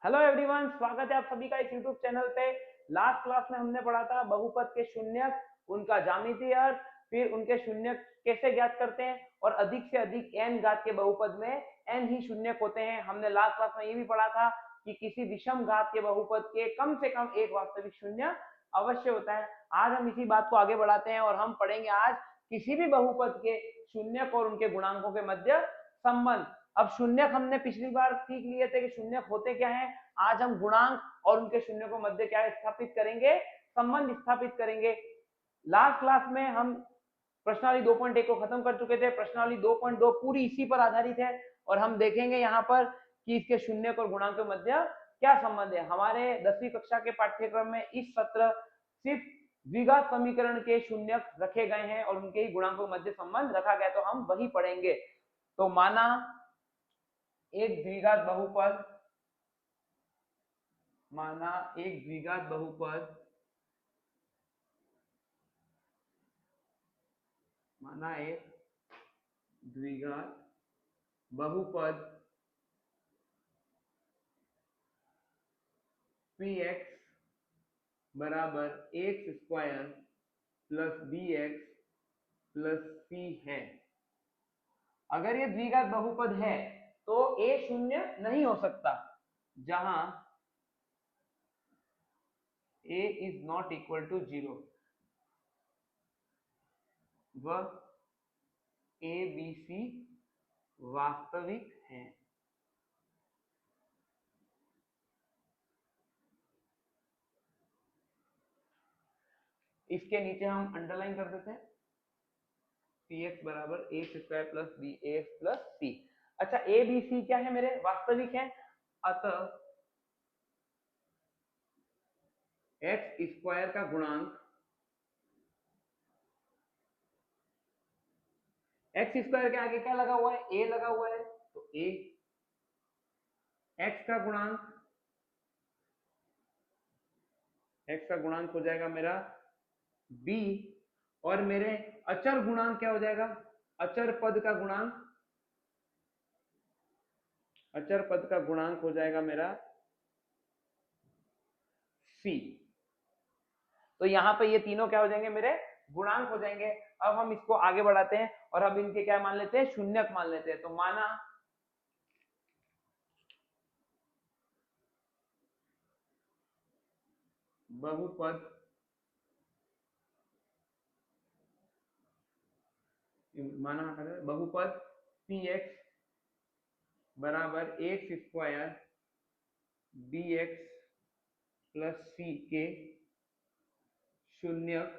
Hello everyone, स्वागत है आप सभी का इस यूट्यूब चैनल पे। लास्ट क्लास में हमने पढ़ा था बहुपद के शून्यक, उनका ज्यामितीय अर्थ, फिर उनके शून्यक कैसे ज्ञात करते हैं और अधिक से अधिक n घात के बहुपद में n ही शून्यक होते हैं। हमने लास्ट क्लास में ये भी पढ़ा था कि किसी विषम घात के बहुपद के कम से कम एक वास्तविक शून्य अवश्य होता है। आज हम इसी बात को आगे बढ़ाते हैं और हम पढ़ेंगे आज किसी भी बहुपद के शून्यक और उनके गुणांकों के मध्य संबंध। अब शून्यक हमने पिछली बार सीख लिए थे कि शून्यक होते क्या हैं। आज हम गुणांक और उनके शून्य को मध्य क्या स्थापित करेंगे, संबंध स्थापित करेंगे। लास्ट क्लास में हम प्रश्नावली 2.1 को खत्म कर चुके थे। प्रश्नावली 2.2 पूरी इसी पर आधारित है और हम देखेंगे यहाँ पर कि इसके शून्यक और गुणांक के मध्य क्या संबंध है। हमारे 10वीं कक्षा के पाठ्यक्रम में इस सत्र सिर्फ द्विघात समीकरण के शून्यक रखे गए हैं और उनके ही गुणांकों के मध्य संबंध रखा गया, तो हम वही पढ़ेंगे। तो माना एक द्विघात बहुपद, माना एक द्विघात बहुपद, माना एक द्विघात बहुपद px बराबर x square plus b x plus c है। अगर ये द्विघात बहुपद है तो a शून्य नहीं हो सकता, जहां a is not equal to 0। वह a b c वास्तविक है। इसके नीचे हम अंडरलाइन कर देते हैं px बराबर x square plus b x plus c. अच्छा, ए बी सी क्या है, मेरे वास्तविक हैं। अतः एक्स स्क्वायर का गुणांक, एक्स स्क्वायर के आगे क्या लगा हुआ है, ए लगा हुआ है, तो ए एक्स का गुणांक, एक्स का गुणांक हो जाएगा मेरा बी, और मेरे अचर गुणांक क्या हो जाएगा, अचर पद का गुणांक, अचर पद का गुणांक हो जाएगा मेरा सी। तो यहाँ पे ये तीनों क्या हो जाएंगे, मेरे गुणांक हो जाएंगे। अब हम इसको आगे बढ़ाते हैं और अब इनके क्या मान लेते हैं, शून्यक मान लेते हैं। तो माना बहुपद बहुपद px बराबर x square b x plus c के शून्यक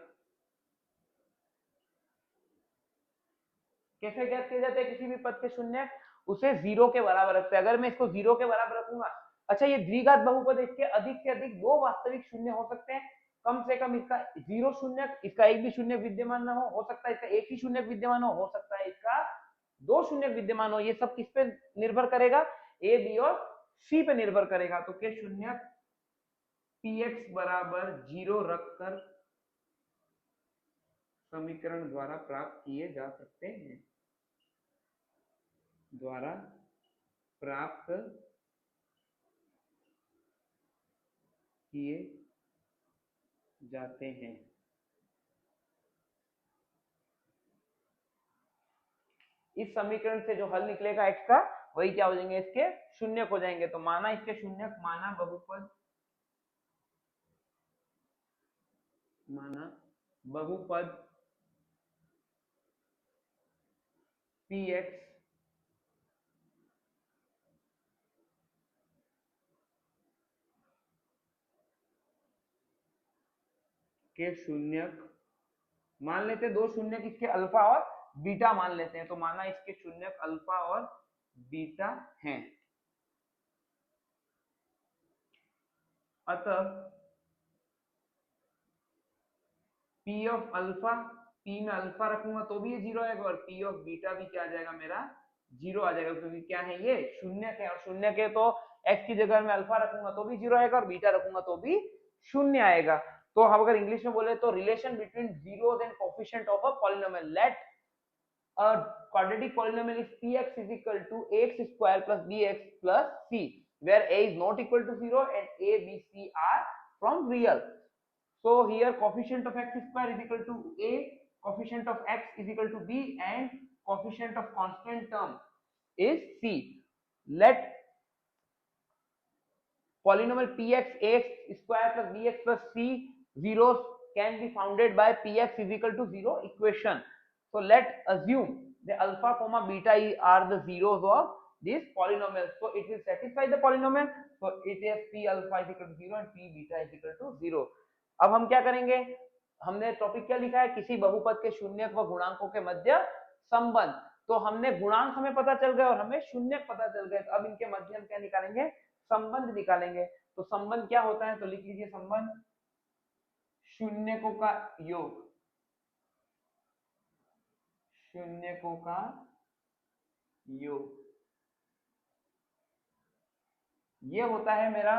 कैसे ज्ञात किए जाते हैं। किसी भी पद के शून्यक उसे 0 के बराबर रखते हैं। अगर मैं इसको 0 के बराबर रखूंगा, अच्छा ये द्विघात बहुपद, इसके अधिक से अधिक दो वास्तविक शून्य हो सकते हैं। कम से कम इसका 0 शून्यक, इसका एक भी शून्य विद्यमान ना हो सकता है इसका एक ही शून्य विद्यमान हो सकता है इसका दो शून्य विद्यमान हो। ये सब किस पे निर्भर करेगा, ए बी और सी पे निर्भर करेगा। तो के शून्यक px बराबर 0 रखकर समीकरण द्वारा प्राप्त किए जा सकते हैं, द्वारा प्राप्त किए जाते हैं। इस समीकरण से जो हल निकलेगा x का, वही क्या हो जाएंगे, इसके शून्यक हो जाएंगे। तो माना इसके शून्यक, माना बहुपद, माना बहुपद px के शून्यक मान लेते हैं, दो शून्यक इसके अल्फा और बीटा मान लेते हैं। तो माना इसके शून्यक अल्फा और बीटा हैं। अतः p ऑफ अल्फा, p में अल्फा रखूंगा तो भी ये 0 आएगा और p ऑफ बीटा भी क्या आ जाएगा, मेरा 0 आ जाएगा, क्योंकि क्या है, ये शून्यक है। और शून्यक है तो x की जगह में अल्फा रखूंगा तो भी 0 आएगा और बीटा रखूंगा तो भी शून्य आएगा। तो हम अगर इंग्लिश में बोले तो relation between zeros and coefficient of a polynomial, let a quadratic polynomial is px is equal to x square plus bx plus c। where a is not equal to 0 and a, b, c are from real. So here coefficient of x square is equal to a, coefficient of x is equal to b, and coefficient of constant term is c. Let polynomial px ax square plus bx plus c zeros can be founded by px is equal to 0 equation. So let assume the alpha comma beta are the zeros of this polynomial. So it will satisfy the polynomial. So it is p alpha is equal to 0 and p beta is equal to 0. अब हम क्या करेंगे, हमने topic क्या लिखा है, किसी बहुपद के शून्यक व गुणांकों के मध्य संबंध. तो हमने गुणांक हमें पता चल गए और हमें शून्यक पता चल गए. तो अब इनके मध्य हम क्या निकालेंगे, संबंध निकालेंगे. तो संबंध क्या होता है, तो लिख लीजिए संबंध शून्यकों का योग, शून्यकों का योग. ये होता है मेरा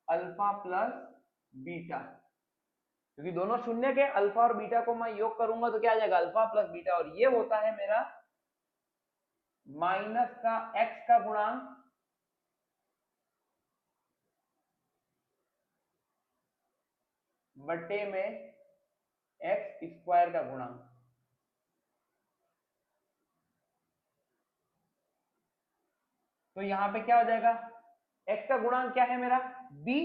अल्फा प्लस बीटा, क्योंकि दोनों शून्य के, अल्फा और बीटा को मैं योग करूंगा तो क्या आ जाएगा, अल्फा प्लस बीटा. और ये होता है मेरा माइनस का एक्स का गुणांक बटे में एक्स स्क्वायर का गुणांक. तो यहां पे क्या हो जाएगा, x का गुणांक क्या है मेरा b,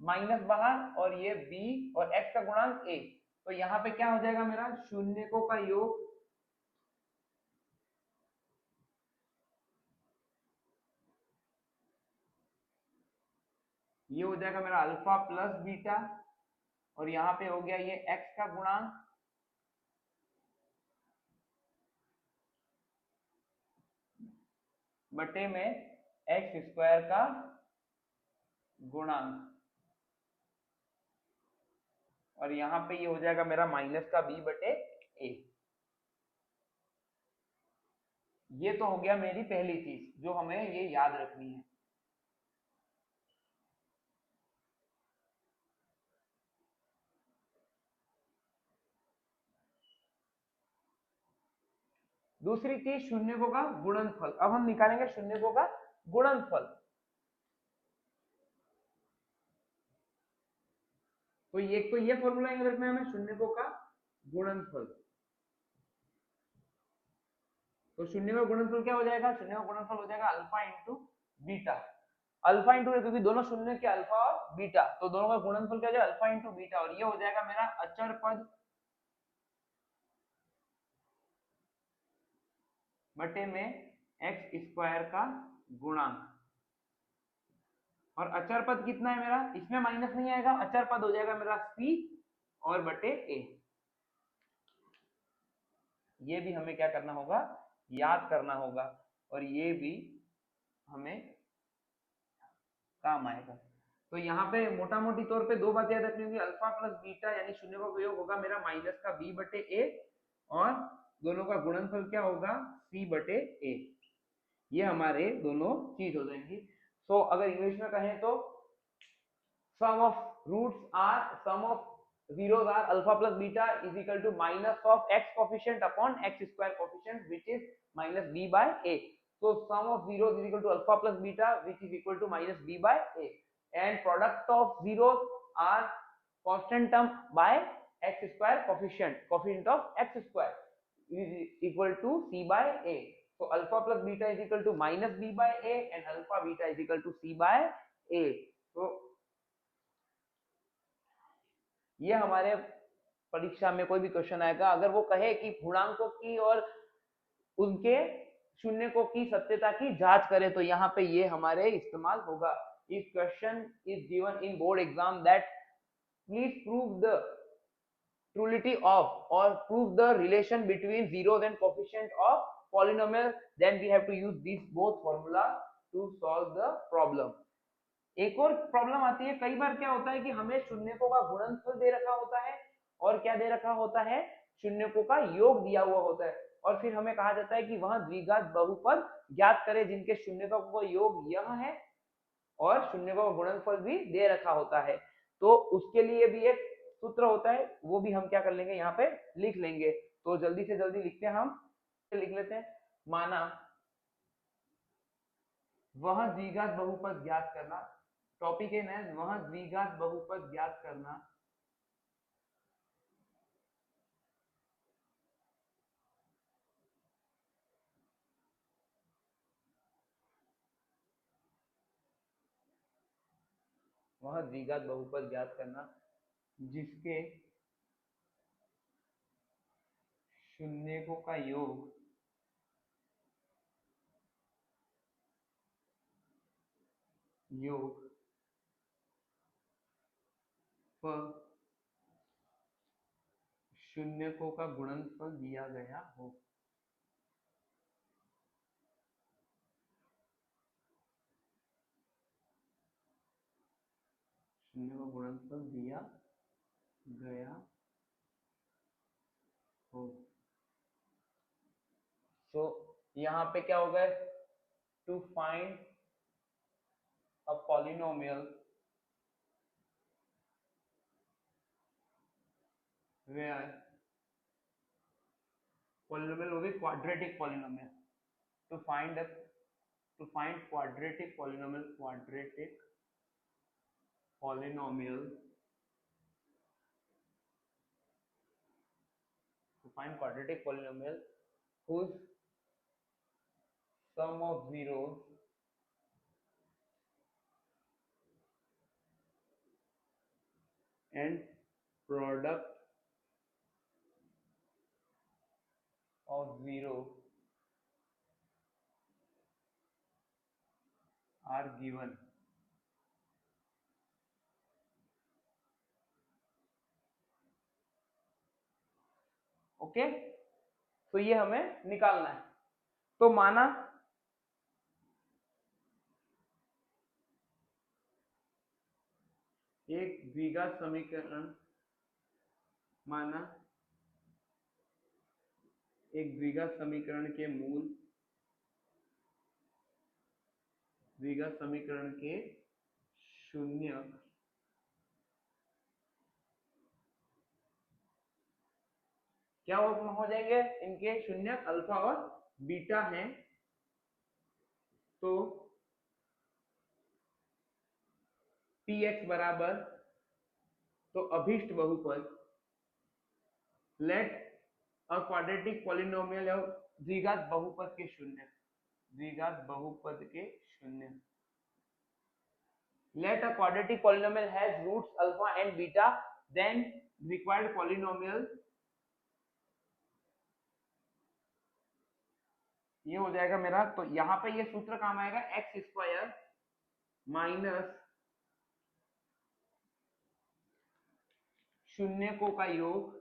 माइनस बाहर, और ये b और x का गुणांक a. तो यहां पे क्या हो जाएगा मेरा शून्यकों का योग ये हो जाएगा मेरा अल्फा प्लस बीटा, और यहां पे हो गया ये x का गुणांक बटे में एक्स स्क्वायर का गुणांक, और यहां पे ये हो जाएगा मेरा माइनस का b बटे a. ये तो हो गया मेरी पहली चीज जो हमें ये याद रखनी है. दूसरी चीज शून्यकों का गुणनफल. अब हम निकालेंगे शून्यकों का गुणनफल. तो ये फॉर्मूला रखना है हमें शून्यकों का गुणनफल. तो शून्य का गुणनफल क्या हो जाएगा, शून्य का गुणनफल हो जाएगा alpha into beta. Alpha into, क्योंकि दोनों शून्य के अल्फा और बीटा, तो दोनों का गुणनफल क्या हो जाएगा अल्फा इंटू बीटा. और ये हो जाएगा मेरा अचर पद बटे में एक्स स्क्वायर का गुणांक. और अचर पद कितना है मेरा, इसमें माइनस नहीं आएगा, अचर पद हो जाएगा मेरा c और बटे a. ये भी हमें क्या करना होगा, याद करना होगा, और ये भी हमें काम आएगा. तो यहाँ पे मोटा मोटी तौर पे दो बातें याद रखनी होगी. अल्फा प्लस बीटा यानी शून्य का योग होगा मेरा माइनस का b बटे a, और दोनों का गुणनफल क्या होगा c बटे a. ये हमारे दोनों चीज हो जाएंगी. सो अगर इंग्लिश में कहें तो sum of roots are, sum of zeros are alpha plus beta is equal to minus of x coefficient upon x square coefficient which is minus b by a. So sum of zeros is equal to alpha plus beta which is equal to minus b by a, and product of zeros are constant term by x square coefficient, coefficient of x square is equal to c by a. So alpha plus beta is equal to minus b by a and alpha beta is equal to c by a. So ये हमारे परीक्षा में कोई भी question आएगा, अगर वो कहे कि पूर्णांकों की और उनके शून्यकों की सत्यता की जांच करें, तो यहाँ पे ये हमारे इस्तेमाल होगा. If question is given in board exam that please prove the trulity of और prove the relation between zeros and coefficient of polynomial, then we have to use these both formula to solve the problem. एक और problem आती है, कई बार क्या होता है कि हमें शून्यकों का गुणनफल दे रखा होता है और क्या दे रखा होता है, शून्यकों का योग दिया हुआ होता है, और फिर हमें कहा जाता है कि वह द्विघात बहुपद ज्ञात करें जिनके शून्यकों का योग यह है और शून्यकों का गुणनफल भी दे रखा होता है. तो उसके लिए भी एक सूत्र होता है, वो भी हम क्या कर लेंगे यहाँ पे लिख लेंगे. तो जल्दी से जल्दी लिखते हैं, हम लिख लेते हैं. माना वह द्विघात बहुपद ज्ञात करना, टॉपिक है वह द्विघात बहुपद ज्ञात करना। वह द्विघात बहुपद ज्ञात करना जिसके शून्यकों का योग व शून्यकों का गुणनफल दिया गया हो। शून्य का गुणनफल दिया गया हो। तो यहाँ पे क्या होगा, to find a polynomial where polynomial will be quadratic polynomial, to find quadratic polynomial to find quadratic polynomial whose sum of zeros and product of zero are given। Okay, तो ये हमें निकालना है। तो माना एक द्विघात समीकरण, माना एक द्विघात समीकरण के मूल, द्विघात समीकरण के शून्यक क्या हो जाएंगे, इनके शून्यक अल्फा और बीटा हैं। तो px बराबर, तो अभीष्ट बहुपद, let a quadratic polynomial of द्विघात बहुपद के शून्य, द्विघात बहुपद के शून्य, let a quadratic polynomial has roots alpha and beta, then required polynomial, ये हो जाएगा मेरा। तो यहाँ पे ये सूत्र काम आएगा, एक्स स्क्वायर माइनस शून्यकों का योग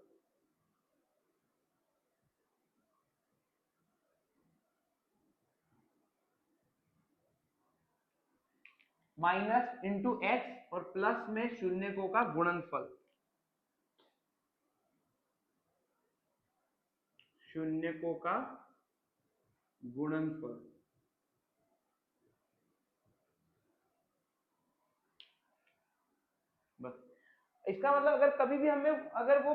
माइनस इंटू एक्स और प्लस में शून्यकों का गुणनफल, शून्यकों का गुणनफल। बस इसका मतलब अगर कभी भी हमें अगर वो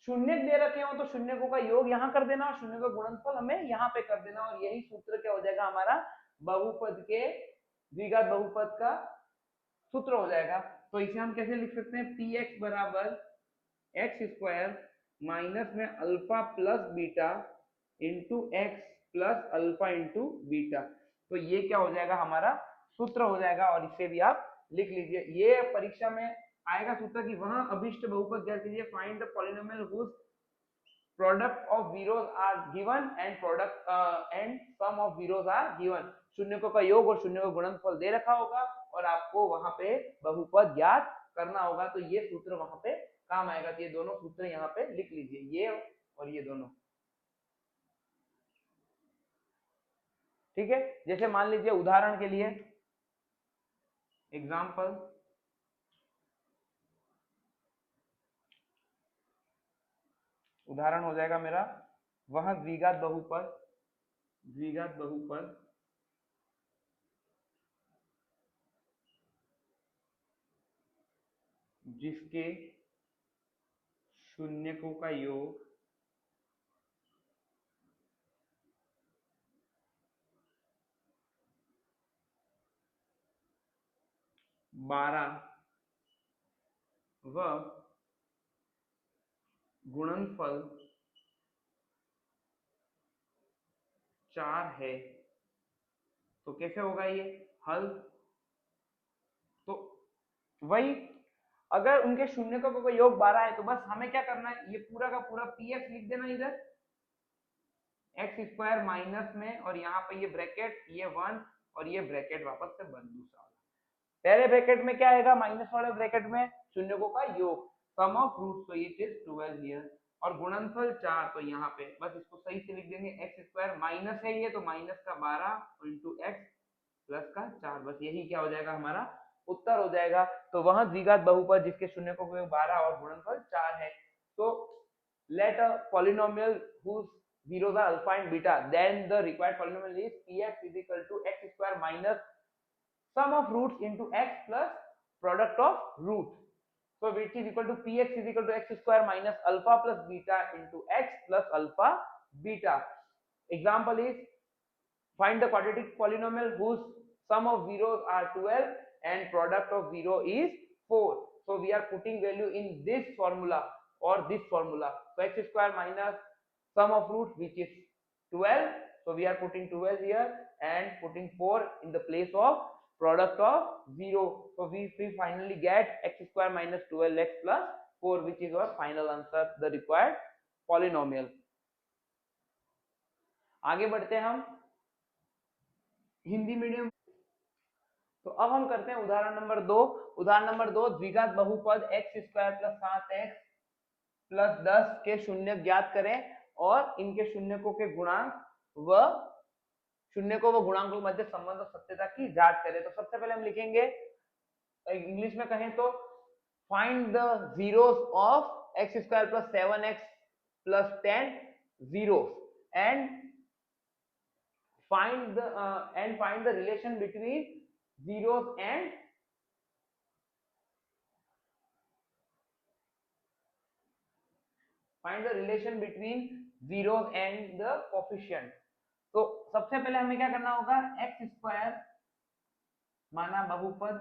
शून्य दे रखे हो तो शून्यकों का योग यहाँ कर देना और शून्य का गुणनफल हमें यहाँ पे कर देना, और यही सूत्र क्या हो जाएगा हमारा बहुपद के, द्विघात बहुपद का सूत्र हो जाएगा। तो इसे हम कैसे लिख सकते हैं, पी एक्स बराबर एक्स स्क्वायर माइनस में alpha plus beta into x plus alpha into beta. तो ये क्या हो जाएगा, हमारा सूत्र हो जाएगा, और इसे भी आप लिख लीजिए। ये परीक्षा में आएगा सूत्र कि वहां अभिष्ट बहुपद ज्ञात कीजिए, find the polynomial whose product of zeros are given and product and sum of zeros are given. शून्यकों का योग और शून्य का गुणनफल दे रखा होगा और आपको वहां पे बहुपद ज्ञात करना होगा, तो ये सूत्र वहां पे काम आएगा। तो ये दोनों सूत्र यहाँ पे लिख लीजिए, ये और ये दोनों, ठीक है। जैसे मान लीजिए उदाहरण के लिए एग्जाम्पल, उदाहरण हो जाएगा मेरा, वह द्विघात बहुपद, द्विघात बहुपद जिसके शून्यकों का योग 12 व गुणनफल 4 है, तो कैसे होगा ये हल? तो वही, अगर उनके शून्यकों का योग 12 है तो बस हमें क्या करना है, ये पूरा का पूरा पी एक्स लिख देना इधर, एक्स स्क्वायर माइनस में, और यहाँ पे ये ब्रैकेट, ये 1 और ये ब्रैकेट वापस से बंद। दूसरा वाला पहले ब्रैकेट में क्या आएगा, माइनस वाले ब्रैकेट में शून्यकों का योग, सम ऑफ रूट्स, तो इट इज 12 हियर, और गुणनफल 4, तो यहाँ पे बस इसको सही से लिख देंगे, एक्स स्क्वायर माइनस है ये, तो माइनस का 12 इंटू एक्स प्लस का 4, बस यही क्या हो जाएगा हमारा उत्तर हो जाएगा। तो वह द्विघात बहुपद जिसके शून्यकों का योग 12 और गुणनफल 4 है। तो let a polynomial whose zeros are alpha and beta, then the required polynomial is px is equal to x square minus sum of roots into x plus product of root, so which is equal to px is equal to x square minus alpha plus beta into x plus alpha beta. Example is, find the quadratic polynomial whose sum of zeros are 12 and product of 0 is 4. So we are putting value in this formula or this formula. So x square minus sum of roots, which is 12. So we are putting 12 here and putting 4 in the place of product of 0. So we finally get x square minus 12x plus 4, which is our final answer, the required polynomial. आगे बढ़ते हैं हम Hindi medium. तो अब हम करते हैं उदाहरण नंबर 2। उदाहरण नंबर 2, द्विघात बहुपद x square plus 7x plus 10 के शून्य ज्ञात करें और इनके शून्यकों के गुणांक व शून्यकों व गुणांकों के मध्य संबंध और सत्यता की जांच करें। तो सबसे पहले हम लिखेंगे, इंग्लिश में कहें तो, find the zeros of x square plus 7x plus 10 zeros and find the relation between zeros and the coefficient। तो सबसे पहले हमें क्या करना होगा, एक्स स्क्वायर माना बहुपद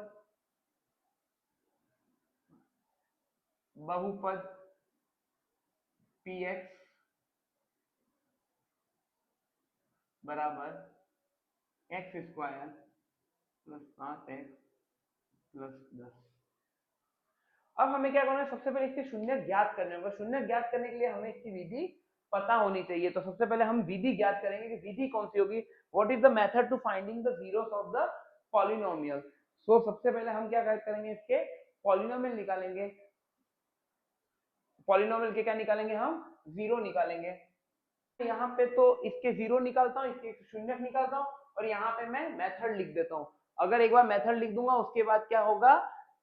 पी एक्स बराबर x square plus 7x plus 10। अब हमें क्या करना है, सबसे पहले इसके शून्य ज्ञात करने होगा। शून्य ज्ञात करने के लिए हमें इसकी विधि पता होनी चाहिए। तो सबसे पहले हम विधि ज्ञात करेंगे कि विधि कौन सी होगी, what is the method to finding the zeros of the polynomial. So सबसे पहले हम क्या करेंगे, इसके पॉलिनोमियल निकालेंगे। पॉलिनोमियल के क्या निकालेंगे, हम जीरो निकालेंगे। यहाँ पे तो इसके जीरो निकालता हूँ, इसके शून्य निकालता हूँ, और यहाँ पे मैं मेथड लिख देता हूँ। अगर एक बार मेथड लिख दूंगा उसके बाद क्या होगा,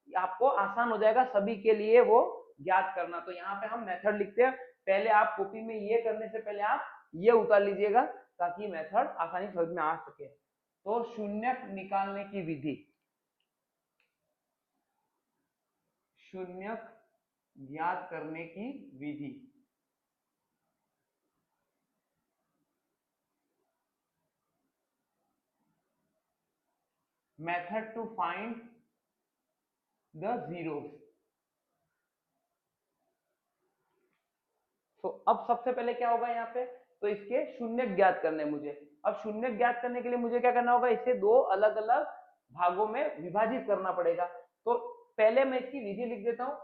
आपको आसान हो जाएगा सभी के लिए वो ज्ञात करना। तो यहाँ पे हम मेथड लिखते हैं। पहले आप कॉपी में ये करने से पहले आप ये उतार लीजिएगा ताकि मेथड आसानी समझ में आ सके। तो शून्य निकालने की विधि, शून्य ज्ञात करने की विधि, method to find the zeros. तो अब सबसे पहले क्या होगा यहाँ पे, तो इसके शून्य ज्ञात करने मुझे। अब शून्य ज्ञात करने के लिए मुझे क्या करना होगा, इसे दो अलग अलग भागों में विभाजित करना पड़ेगा। तो पहले मैं इसकी विधि लिख देता हूं,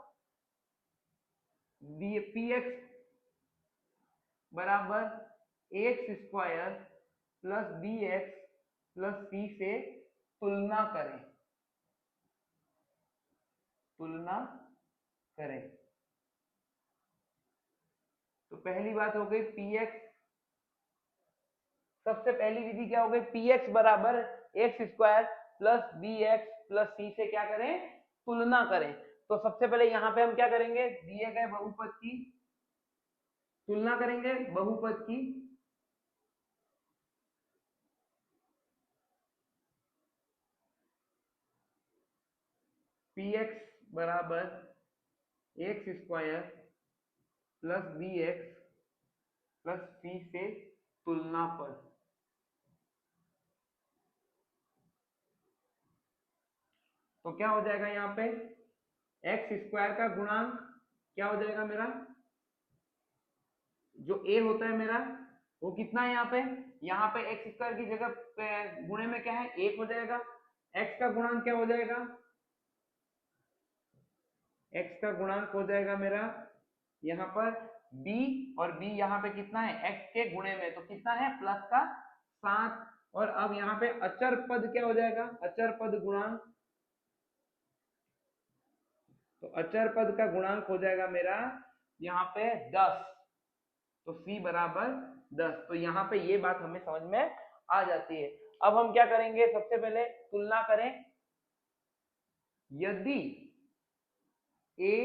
पी एक्स बराबर x square plus b x plus c से तुलना करें, तुलना करें। तो पहली बात हो गई पी एक्स, सबसे पहली विधि क्या हो गई, पी एक्स बराबर x square plus b x plus c से क्या करें, तुलना करें। तो सबसे पहले यहाँ पे हम क्या करेंगे, दिए गए बहुपद की तुलना करेंगे, बहुपद की पी एक्स बराबर x square plus b x plus c से तुलना पर। तो क्या हो जाएगा यहाँ पे एक्स स्क्वायर का गुणांक क्या हो जाएगा मेरा, जो ए होता है मेरा वो कितना है यहाँ पे एक्स स्क्वायर की जगह पे गुणे में क्या है 1 हो जाएगा। एक्स का गुणांक क्या हो जाएगा, एक्स का गुणांक हो जाएगा मेरा यहाँ पर b, और b यहाँ पे कितना है x के गुणे में, तो कितना है प्लस का 7। और अब यहाँ पे अचर पद क्या हो जाएगा, अचर पद गुणांक, तो अचर पद का गुणांक हो जाएगा मेरा यहाँ पे 10, तो c बराबर 10। तो यहाँ पे ये बात हमें समझ में आ जाती है। अब हम क्या करेंगे, सबसे पहले तुलना करें। यदि a,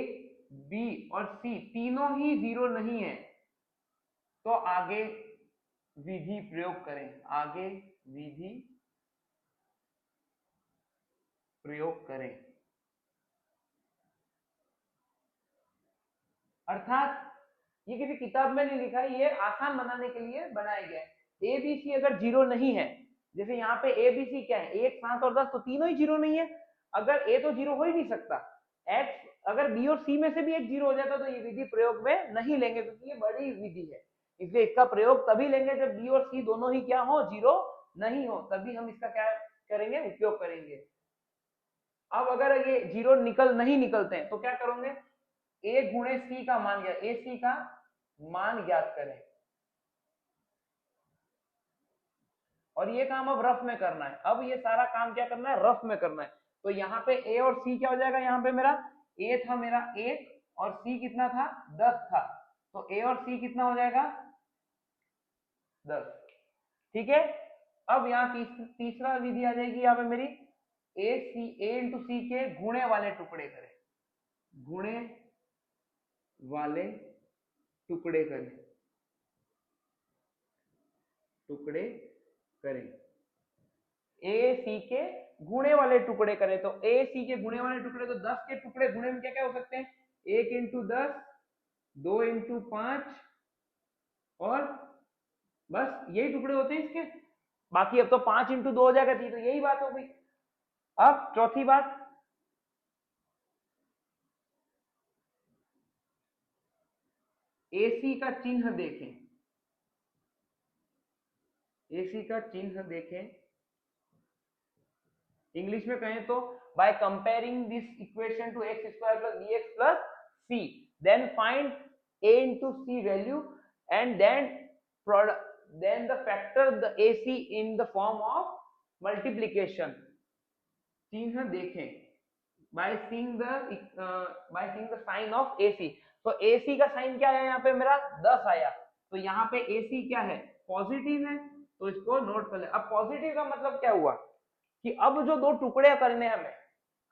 b और c तीनों ही 0 नहीं है तो आगे विधि प्रयोग करें, आगे विधि प्रयोग करें। अर्थात ये किसी किताब में नहीं लिखा है, ये आसान बनाने के लिए बनाया गया है। ए बी सी अगर 0 नहीं है, जैसे यहाँ पे ए बी सी क्या है 1, 7 और 10, तो तीनों ही 0 नहीं है। अगर ए तो 0 हो ही नहीं सकता, एक्स अगर बी और सी में से भी एक 0 हो जाता तो ये विधि प्रयोग में नहीं लेंगे, क्योंकि ये बड़ी विधि है। इसलिए इसका प्रयोग तभी लेंगे जब बी और सी दोनों ही क्या हो 0 नहीं हो, तभी हम इसका क्या करेंगे उपयोग करेंगे। अब अगर ये 0 नहीं निकलते हैं तो क्या करोगे, ए गुणे सी का मान ज्ञात, ए सी का मान ज्ञात करें। और ये काम अब रफ में करना है, अब ये सारा काम क्या करना है रफ में करना है। तो यहाँ पे ए और सी क्या हो जाएगा, यहाँ पे मेरा ए था मेरा 1 और सी कितना था 10 था, तो ए और सी कितना हो जाएगा 10। ठीक है। अब यहाँ तीसरा विधि आ जाएगी यहाँ पे मेरी, ए इंटू सी के गुणे वाले टुकड़े करें, गुणे वाले टुकड़े करें, टुकड़े करें, ए सी के गुणे वाले टुकड़े करें। तो ए सी के गुणे वाले टुकड़े, तो 10 के टुकड़े गुणे में क्या क्या हो सकते हैं, 1 इंटू 10, 2 इंटू 5, और बस यही टुकड़े होते हैं इसके। बाकी अब तो 5 इंटू 2 हो जाएगा, तो यही बात हो गई। अब चौथी बात, एसी का चिन्ह देखें, एसी का चिन्ह देखें। इंग्लिश में कहें तो by comparing this equation to x square plus b x plus c, then find a into c value and then the factor the ac in the form of multiplication। चिन्ह देखें by seeing the sign of ac। तो ac का sign क्या है यहाँ पे मेरा 10 आया, तो यहाँ पे ac क्या है पॉजिटिव है, तो इसको नोट कर ले। अब पॉजिटिव का मतलब क्या हुआ कि अब जो दो टुकड़े करने हमें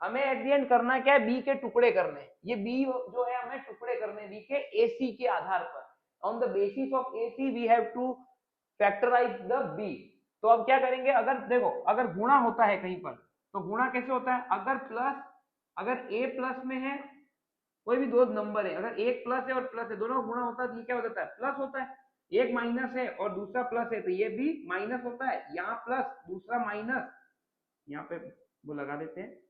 हमें एट द एंड करना क्या है, बी के टुकड़े करने। ये बी जो है हमें टुकड़े करने बी के एसी के आधार पर, on the basis of AC we have to factorise the B. तो अब क्या करेंगे, अगर देखो अगर गुणा होता है कहीं पर तो गुणा कैसे होता है, अगर ए प्लस में है, कोई भी दो नंबर है, अगर एक प्लस है और प्लस है दोनों गुणा होता है तो ये क्या हो जाता है प्लस होता है। एक माइनस है और दूसरा प्लस है तो ये भी माइनस होता है, यहाँ प्लस दूसरा माइनस, यहाँ पे वो लगा देते हैं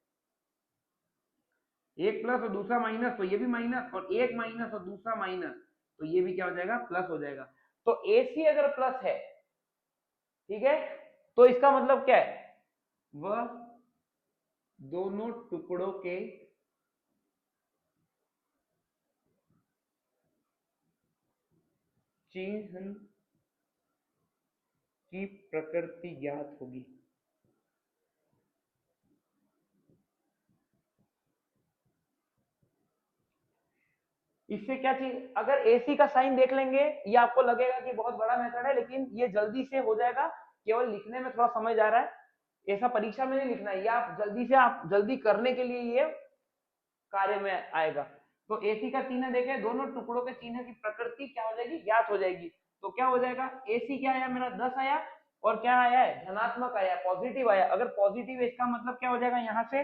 एक प्लस और दूसरा माइनस, तो ये भी माइनस, और एक माइनस और दूसरा माइनस, तो ये भी क्या हो जाएगा प्लस हो जाएगा। तो AC अगर प्लस है, ठीक है, तो इसका मतलब क्या है, वह दोनों टुकड़ों के चिन्ह की प्रकृति ज्ञात होगी। इससे क्या चीज, अगर AC का साइन देख लेंगे, ये आपको लगेगा कि बहुत बड़ा मेथड है, लेकिन ये जल्दी से हो जाएगा, केवल लिखने में थोड़ा समय जा रहा है, ऐसा परीक्षा में नहीं लिखना है, ये आप जल्दी करने के लिए ये कार्य में आएगा। तो AC का चिन्ह देखें, दोनों टुकड़ों के चिन्ह की प्रकृति क्या हो जाएगी ज्ञात हो जाएगी। तो क्या हो जाएगा, AC क्या आया मेरा 10 आया, और क्या आया है धनात्मक आया, पॉजिटिव आया। अगर पॉजिटिव है इसका मतलब क्या हो जाएगा, यहाँ से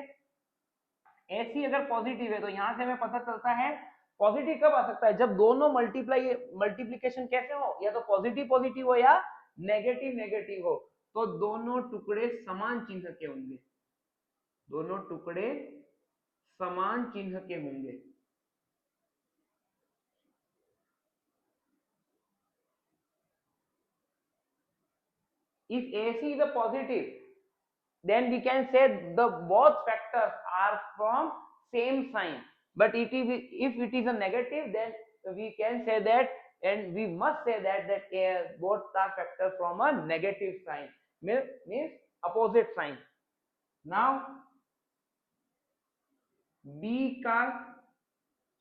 AC अगर पॉजिटिव है तो यहाँ से हमें पता चलता है पॉजिटिव कब आ सकता है, जब दोनों मल्टीप्लीकेशन कैसे हो, या तो पॉजिटिव पॉजिटिव हो या नेगेटिव नेगेटिव हो, तो दोनों टुकड़े समान चिन्ह के होंगे, दोनों टुकड़े समान चिन्ह के होंगे। If AC is a positive, then we can say the both factors are from same sign. But if it is a negative, then we can say that, and we must say that both are factors from a negative sign, means opposite sign. Now B का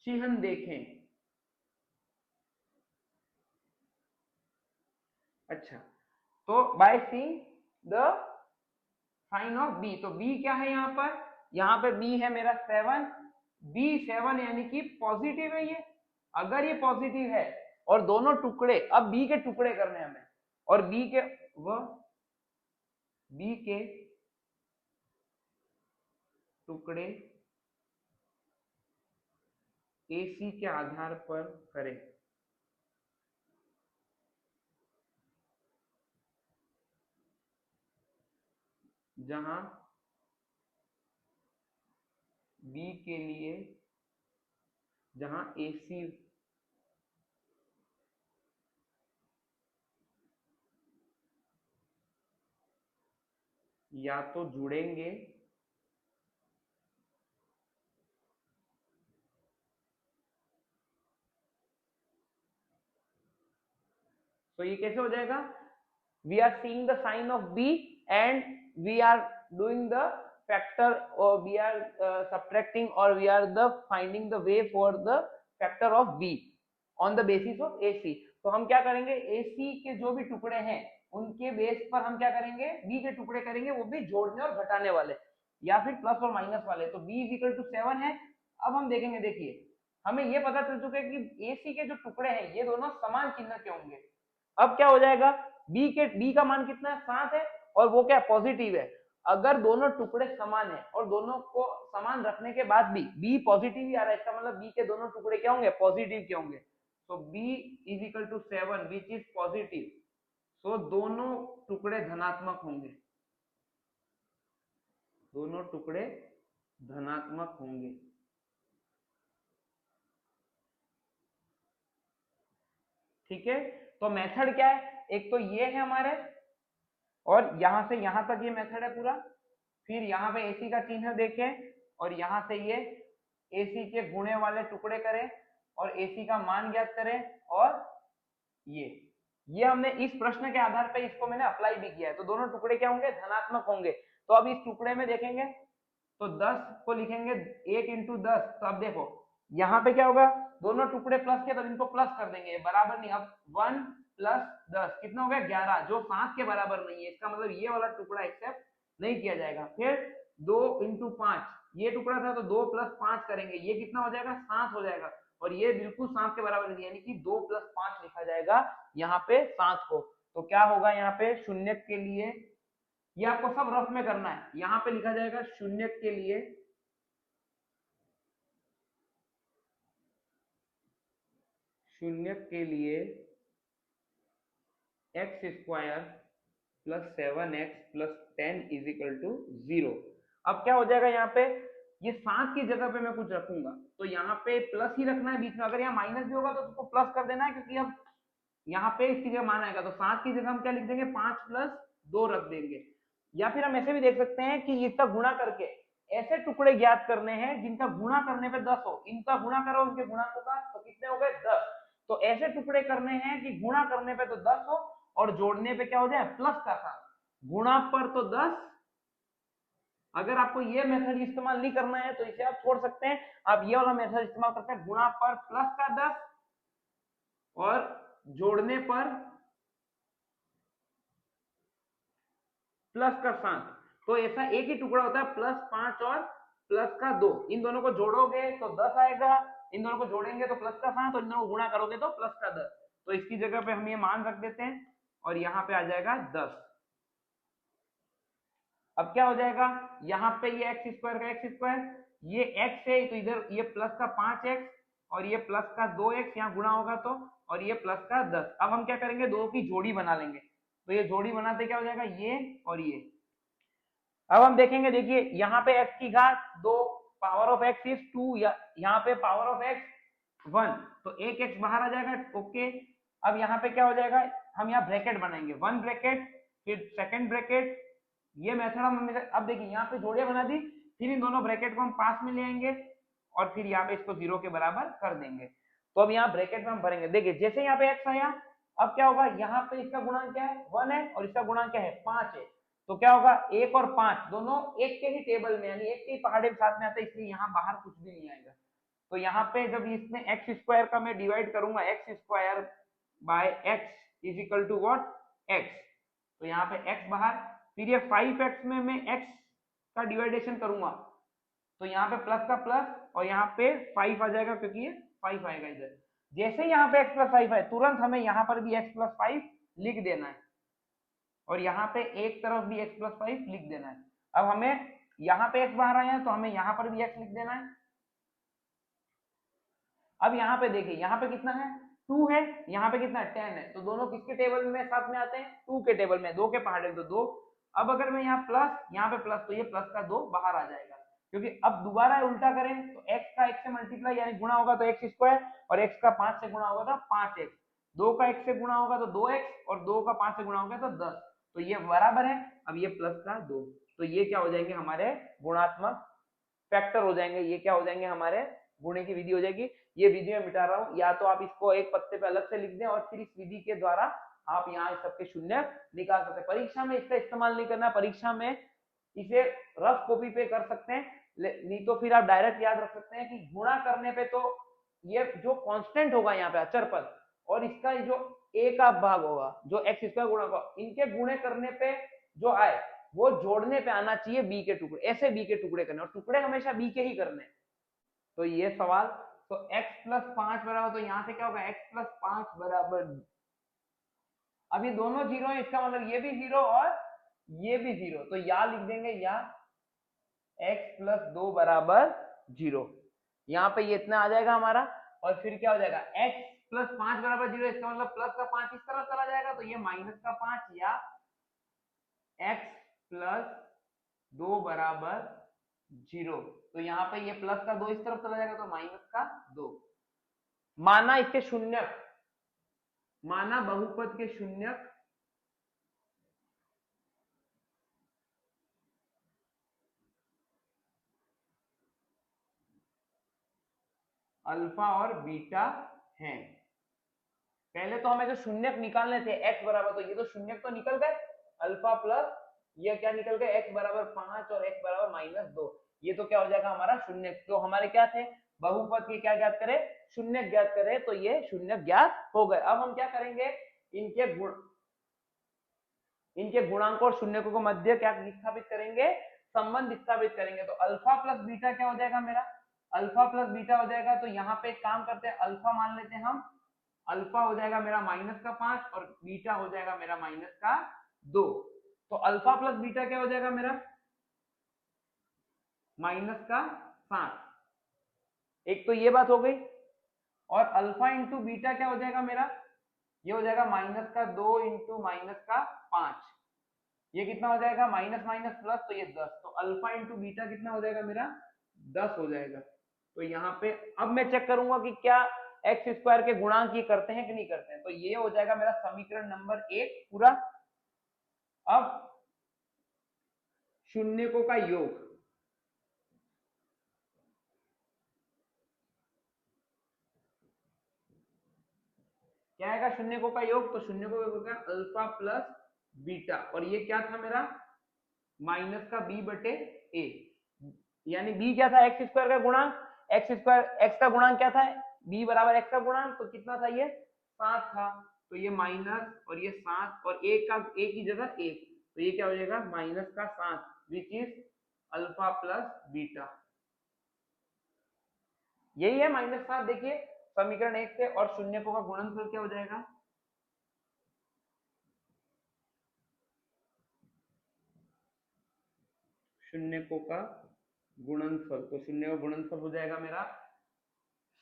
चिन्ह देखें। अच्छा, तो by seeing the sign of b, तो b क्या है यहाँ पे बी है मेरा 7, B7 यानी कि पॉजिटिव है ये। अगर ये पॉजिटिव है और दोनों टुकड़े, अब बी के टुकड़े करने हमें, और बी के टुकड़े AC के आधार पर करें। जहां B के लिए, जहां AC या तो जुड़ेंगे तो ये कैसे हो जाएगा? We are seeing the sign of B and we are doing the factor, or we are subtracting, or we are the finding the way for the factor of B on the basis of AC। तो हम क्या करेंगे, AC के जो भी टुकड़े हैं उनके बेस पर हम क्या करेंगे, B के टुकड़े करेंगे, वो भी जोड़ने और घटाने वाले, या फिर प्लस और माइनस वाले। तो B इज इक्वल टू 7 है। अब हम देखेंगे, देखिए हमें ये पता चल चुका है कि AC के जो टुकड़े हैं ये दोनों समान चिन्ह के होंगे। अब क्या हो जाएगा, B का मान कितना है, 7 है, और वो क्या पॉजिटिव है। अगर दोनों टुकड़े समान है और दोनों को समान रखने के बाद भी B पॉजिटिव ही आ रहा है, इसका मतलब B के दोनों टुकड़े क्या होंगे, पॉजिटिव के होंगे। तो B is equal to 7 which is positive, तो दोनों टुकड़े धनात्मक होंगे, दोनों टुकड़े धनात्मक होंगे। ठीक है, तो मेथड क्या है, एक तो ये है हमारे, और यहां से यहां तक ये मेथड है पूरा। फिर यहाँ पे AC का चिन्ह देखें, और यहाँ से ये AC के गुणे वाले टुकड़े करें, और AC का मान ज्ञात करें, और ये हमने इस प्रश्न के आधार पर इसको मैंने अप्लाई भी किया है। तो दोनों टुकड़े क्या होंगे, धनात्मक होंगे। तो अब इस टुकड़े में देखेंगे तो 10 को लिखेंगे 8 इंटू 10। तो अब देखो यहाँ पे क्या होगा, दोनों टुकड़े प्लस के, तो इनको प्लस कर देंगे, बराबर नहीं। अब 1 प्लस 10 कितना हो गया, 11, जो 7 के बराबर नहीं है। इसका मतलब ये वाला टुकड़ा एक्सेप्ट नहीं किया जाएगा। फिर 2 इंटू 5, ये टुकड़ा था तो 2 प्लस 5 करेंगे, ये कितना हो जाएगा, 7 हो जाएगा, और ये बिल्कुल 7 के बराबर नहीं, यानी कि 2 प्लस 5 लिखा जाएगा यहाँ पे 7 को। तो क्या होगा यहाँ पे, शून्य के लिए, ये आपको सब रफ में करना है, यहाँ पे लिखा जाएगा शून्य के लिए x square plus 7x plus 10 is equal to 0। अब क्या हो जाएगा, यहाँ पे ये 7 की जगह पे मैं कुछ रखूंगा, तो यहाँ पे प्लस ही रखना है बीच में। अगर यहाँ माइनस भी होगा तो उसको प्लस कर देना है, क्योंकि अब यहाँ पे इसकी जगह मान आएगा। तो 7 की जगह हम क्या लिख देंगे, 5 प्लस 2 रख देंगे। या फिर हम ऐसे भी देख सकते हैं कि इसका गुणा करके ऐसे टुकड़े ज्ञात करने हैं जिनका गुणा करने पे 10 हो। इनका गुणा करो इनके गुणांकों का, तो कितने हो गए, 10। तो ऐसे टुकड़े करने हैं कि गुणा करने पे तो 10 हो और जोड़ने पे क्या हो जाए, प्लस का साइन। गुणा पर तो 10, अगर आपको ये मेथड इस्तेमाल नहीं करना है तो इसे आप छोड़ सकते हैं, आप ये वाला मेथड इस्तेमाल करते हैं, गुणा पर प्लस का 10 और जोड़ने पर प्लस का 7। तो ऐसा एक ही टुकड़ा होता है, प्लस 5 और प्लस का 2। इन दोनों को जोड़ोगे तो 10 आएगा, इन दोनों को जोड़ेंगे तो प्लस का 7, और इन दोनों को गुणा करोगे तो प्लस का 10। तो इसकी जगह पे हम ये मान रख देते हैं, और यहाँ पे आ जाएगा 10। अब क्या हो जाएगा, यहाँ पे ये एक्स स्क्वायर का एक्स स्क्वायर, ये एक्स है तो इधर ये प्लस का 5x और ये प्लस का 2x, यहाँ गुणा होगा तो, और ये प्लस का 10। अब हम क्या करेंगे, दो की जोड़ी बना लेंगे। तो ये जोड़ी बनाते क्या हो जाएगा, ये और ये, अब हम देखेंगे, देखिए यहाँ पे x की घात 2, पावर ऑफ x इज 2, यहाँ पे पावर ऑफ x 1, तो एक x बाहर आ जाएगा। ओके, अब यहाँ पे क्या हो जाएगा, हम यहाँ ब्रैकेट बनाएंगे, 1 ब्रैकेट फिर सेकंड ब्रैकेट, ये मेथड हम अब देखिए यहाँ पे जोड़ियां बना दी, फिर इन दोनों ब्रैकेट को हम पास में ले आएंगे और फिर यहाँ पे इसको 0 के बराबर कर देंगे। तो अब यहाँ ब्रैकेट में हम भरेंगे, देखिए जैसे यहाँ पे x आया, अब क्या होगा, यहाँ पे इसका गुणांक क्या है 1 है और इसका गुणांक क्या है 5 है, तो क्या होगा 1 और 5 दोनों एक के ही टेबल में, यानी एक के ही पहाड़े के साथ में आता है, इसलिए यहाँ बाहर कुछ भी नहीं आएगा। तो यहाँ पे जब इसमें एक्स स्क्वायर का मैं डिवाइड करूंगा, x square by x is equal to what, x, तो यहाँ पे x बाहर, फिर ये 5x में मैं x का डिवाइडेशन करूंगा, तो यहाँ पे प्लस का प्लस और यहाँ पे 5 आ जाएगा, क्योंकि ये 5 आएगा इधर। जैसे यहाँ पे x प्लस 5 है, तुरंत हमें यहाँ पर भी x प्लस 5 लिख देना है और यहाँ पे एक तरफ भी x प्लस 5 लिख देना है। अब हमें यहाँ पे x बाहर आया है, तो हमें यहाँ पर भी x लिख देना है। अब यहाँ पे देखिए, यहाँ पे कितना है 2 है, यहाँ पे कितना है 10 है, तो दोनों किसके टेबल में साथ में आते हैं, 2 के टेबल में, 2 के पहाड़े तो 2। अब अगर मैं यहाँ प्लस, यहाँ पे प्लस, तो ये प्लस का 2 बाहर आ जाएगा, क्योंकि अब दोबारा उल्टा करें तो x का x से मल्टीप्लाई यानी गुणा होगा तो x स्क्वायर, और x का 5 से गुणा होगा तो 5x, 2 का x से गुणा होगा तो 2x और 2 का 5 से गुणा होगा तो 10, तो ये बराबर है। अब ये प्लस का 2, तो ये क्या हो जाएंगे हमारे गुणात्मक फैक्टर हो जाएंगे, ये क्या हो जाएंगे हमारे गुणे की विधि हो जाएगी। ये विधि में मिटा रहा हूं, या तो आप इसको एक पत्ते पे अलग से लिख दें और फिर इस विधि के द्वारा आप यहाँ इस सबके शून्य निकाल सकते हैं। परीक्षा में इसका इस्तेमाल नहीं करना, परीक्षा में इसे रफ कॉपी पे कर सकते हैं, नहीं तो फिर आप डायरेक्ट याद रख सकते हैं कि गुणा करने पे तो ये जो कांस्टेंट होगा यहाँ पे अचर पद, और इसका जो a का भाग होगा जो एक्स स्क्वायर गुणा होगा, इनके गुणे करने पे जो आए वो जोड़ने पे आना चाहिए b के टुकड़े, ऐसे b के टुकड़े करने, और टुकड़े हमेशा b के ही करने। तो ये सवाल, तो x प्लस 5 बराबर, तो यहाँ से क्या होगा x प्लस 5 बराबर, अब ये दोनों जीरो है, इसका मतलब ये भी जीरो और ये भी जीरो, तो या लिख देंगे या x प्लस 2 बराबर 0, यहाँ पे ये इतना आ जाएगा हमारा, और फिर क्या हो जाएगा x प्लस 5 बराबर 0, इसका मतलब प्लस का 5 इस तरफ चला जाएगा, तो ये माइनस का 5 या x प्लस 2 बराबर 0, तो यहाँ पे ये प्लस का 2 इस तरफ चला जाएगा, तो माइनस का 2। माना इसके शून्यक, माना बहुपद के शून्यक अल्फा और बीटा हैं। पहले तो हमें जो शून्यक निकालने थे x बराबर, तो ये तो शून्यक तो निकल गए, अल्फा प्लस ये क्या निकल गए x बराबर 5 और x बराबर -2, ये तो क्या हो जाएगा हमारा शून्यक। तो हमारे क्या थे बहुपद के, क्या ज्ञात करें, शून्यक ज्ञात करें, तो ये शून्यक ज्ञात हो गए। अब हम क्या करेंगे, इनके गुणांक और शून्यकों को मध्य क्या स्थापित करेंगे, संबंध स्थापित करेंगे। तो अल्फा प्लस बीटा क्या हो जाएगा मेरा, अल्फा प्लस बीटा हो जाएगा, तो यहाँ पे एक काम करते हैं, अल्फा मान लेते हैं हम, अल्फा हो जाएगा मेरा माइनस का 5 और बीटा हो जाएगा मेरा माइनस का 2, तो अल्फा प्लस बीटा क्या हो जाएगा मेरा माइनस का 7, एक तो ये बात हो गई, और अल्फा इंटू बीटा क्या हो जाएगा मेरा, ये हो जाएगा माइनस का 2 इंटू माइनस का 5, ये कितना हो जाएगा माइनस माइनस प्लस, तो ये 10, तो अल्फा इंटू बीटा कितना हो जाएगा मेरा 10 हो जाएगा। तो यहाँ पे अब मैं चेक करूंगा कि क्या एक्स स्क्वायर के गुणांक ये करते हैं कि नहीं करते हैं, तो ये हो जाएगा मेरा समीकरण नंबर 1 पूरा। अब शून्यकों का योग, क्या आएगा शून्यकों का योग, तो शून्यकों का योग होगा अल्फा प्लस बीटा, और ये क्या था मेरा माइनस का b बटे a, यानी b क्या था एक्स स्क्वायर का गुणांक, एक्स स्क्वायर एक्स का गुणांक क्या था b बराबर एक्स का गुणांक, तो कितना था ये 7 था, तो ये माइनस और ये 7 और एक का एक की जगह 1, तो ये क्या हो जाएगा माइनस का 7 which is alpha plus beta, यही है -7। देखिए समीकरण 1 से, और शून्यकों का गुणनफल क्या हो जाएगा, शून्यकों का गुणनफल, तो शून्य का गुणनफल हो जाएगा मेरा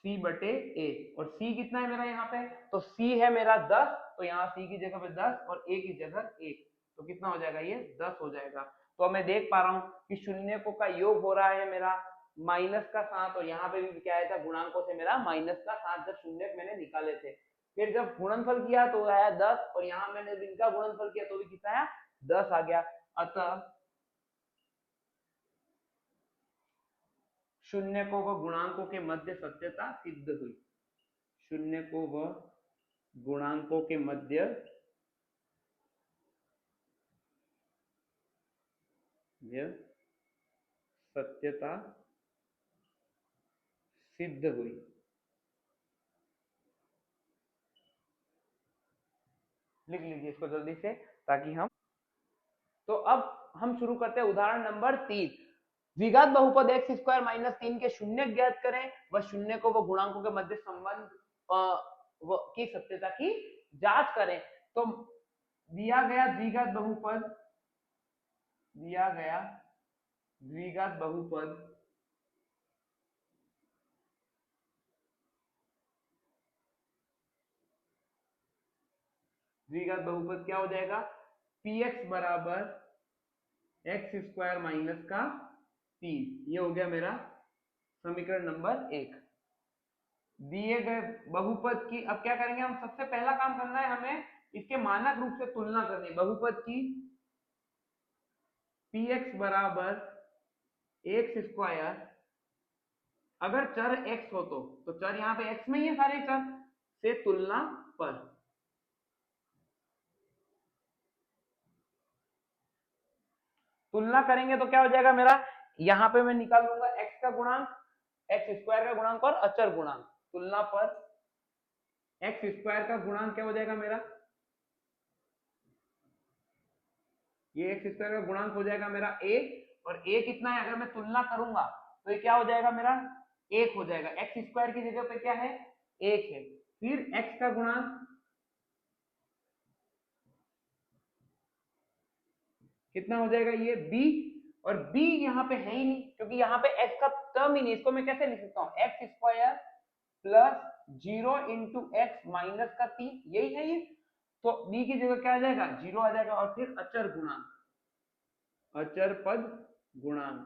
c बटे a, और c कितना है मेरा यहाँ पे, तो c है मेरा 10, तो यहाँ c की जगह पे 10 और a की जगह 1, तो कितना हो जाएगा ये 10 हो जाएगा। तो मैं देख पा रहा हूँ कि शून्यकों का योग हो रहा है मेरा -7, और यहाँ पे भी क्या आया था, गुणांकों से मेरा -7 जब शून्यक मैंने निकाले थे। फिर जब गुणनफल किया तो आया 10, और यहाँ मैंने इनका गुणनफल किया तो भी कितना आया, 10 आ गया। अतः शून्यकों व गुणांकों के मध्य सत्यता सिद्ध हुई। शून्यकों व गुणांकों के मध्य सत्यता सिद्ध हुई। लिख लीजिए इसको जल्दी से ताकि हम, तो अब हम शुरू करते हैं उदाहरण नंबर 3। द्विघात बहुपद x स्क्वायर माइनस 3 के शून्य ज्ञात करें व शून्य को व गुणांकों के मध्य संबंध की सत्यता की जांच करें। तो दिया गया द्विघात बहुपद, दिया गया द्विघात बहुपद द्विघात बहुपद क्या हो जाएगा, px बराबर एक्स स्क्वायर माइनस का 3। ये हो गया मेरा समीकरण नंबर 1। दिए गए बहुपद की अब क्या करेंगे हम, सबसे पहला काम करना है हमें इसके मानक रूप से तुलना करनी। बहुपद की px बराबर एक्स स्क्वायर, अगर चर x हो तो चर यहाँ पे x में ही है सारे चर, से तुलना पर। तुलना करेंगे तो क्या हो जाएगा मेरा, यहाँ पे मैं निकाल लूंगा x का गुणांक, एक्स स्क्वायर का गुणांक और अचर गुणांक। तुलना पर एक्स स्क्वायर का गुणांक क्या हो जाएगा मेरा, ये एक्स स्क्वायर का गुणांक हो जाएगा मेरा a, और a कितना है, अगर मैं तुलना करूंगा तो ये क्या हो जाएगा मेरा, 1 हो जाएगा। एक्स स्क्वायर की जगह पे क्या है, 1 है। फिर x का गुणांक कितना हो जाएगा, ये b, और b यहाँ पे है ही नहीं क्योंकि यहाँ पे x का टर्म ही नहीं। इसको मैं कैसे लिख सकता हूँ, x square plus 0 into x minus का 3, यही है ये। तो b की जगह क्या आ जाएगा, 0 आ जाएगा। और फिर अचर गुणांक, अचर पद गुणांक,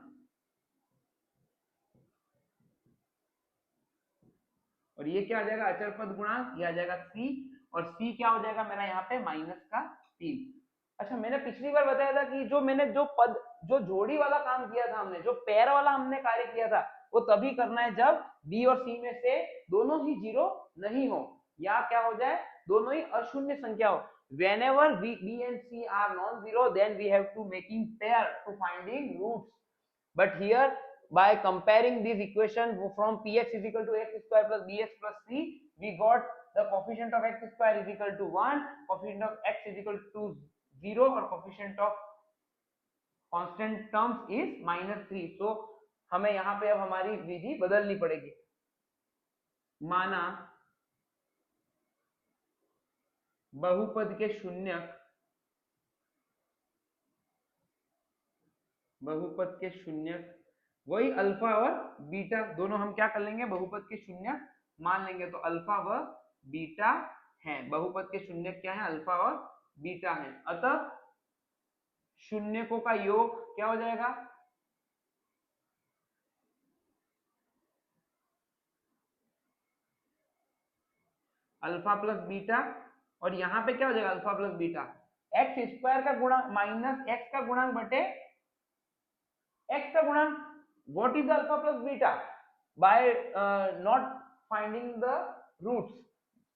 और ये क्या आ जाएगा, अचर पद गुणांक, ये आ जाएगा c, और c क्या हो जाएगा मेरा यहाँ पे -3। अच्छा, मैंने पिछली बार बताया था कि जो मैंने जो जोड़ी वाला काम किया था, हमने जो पेयर वाला हमने कार्य किया था, वो तभी करना है जब b और c में से दोनों ही 0 नहीं हो, या क्या हो जाए, दोनों ही अशून्य संख्या हो। whenever b and c are non-zero, then we have to making pair to finding roots. But here by comparing this equation from px is equal to x square plus bx plus c, we got the coefficient of x square is equal to 1, coefficient of x is equal to 0, और coefficient of constant terms is -3। so हमें यहाँ पे अब हमारी विधि बदलनी पड़ेगी। माना बहुपद के शून्यक, बहुपद के शून्यक वही अल्फा और बीटा, दोनों हम क्या कर लेंगे, बहुपद के शून्यक मान लेंगे। तो अल्फा व बीटा है, बहुपद के शून्यक क्या है, अल्फा और बीटा है। अतः शून्यकों का योग क्या हो जाएगा, अल्फा प्लस बीटा, और यहाँ पे क्या हो जाएगा, alpha plus beta, x square का गुणांक माइनस एक्स का गुणांक बटे एक्स का गुणांक। What is the alpha plus beta, by not finding the roots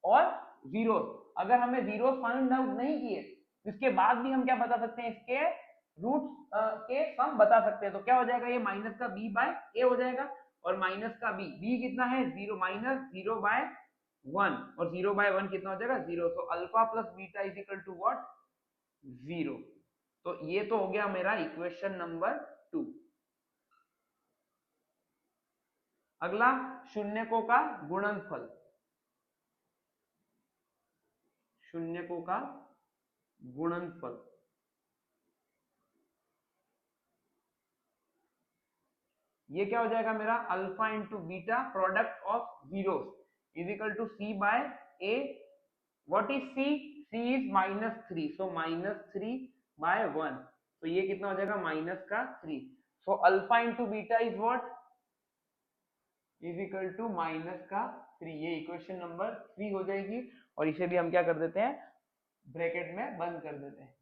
और जीरो। अगर हमें जीरो फाइंड आउट नहीं किए, इसके बाद भी हम क्या बता सकते हैं, इसके रूट्स के सम बता सकते हैं। तो क्या हो जाएगा, ये माइनस का b बाय ए हो जाएगा, और माइनस का b कितना है, 0 माइनस 0 बाय 1, और 0 बाय 1 कितना हो जाएगा, 0। तो alpha plus beta is equal to what, 0। तो ये तो हो गया मेरा इक्वेशन नंबर 2। अगला शून्यकों का गुणनफल, शून्यकों का गुणनफल, ये क्या हो जाएगा मेरा, alpha into beta product of zeros is equal to c by a. What is c, c is -3, so -3 by 1। तो ये कितना हो जाएगा -3। So alpha into beta is what, is equal to -3। ये इक्वेशन नंबर 3 हो जाएगी और इसे भी हम क्या कर देते हैं, ब्रैकेट में बंद कर देते हैं।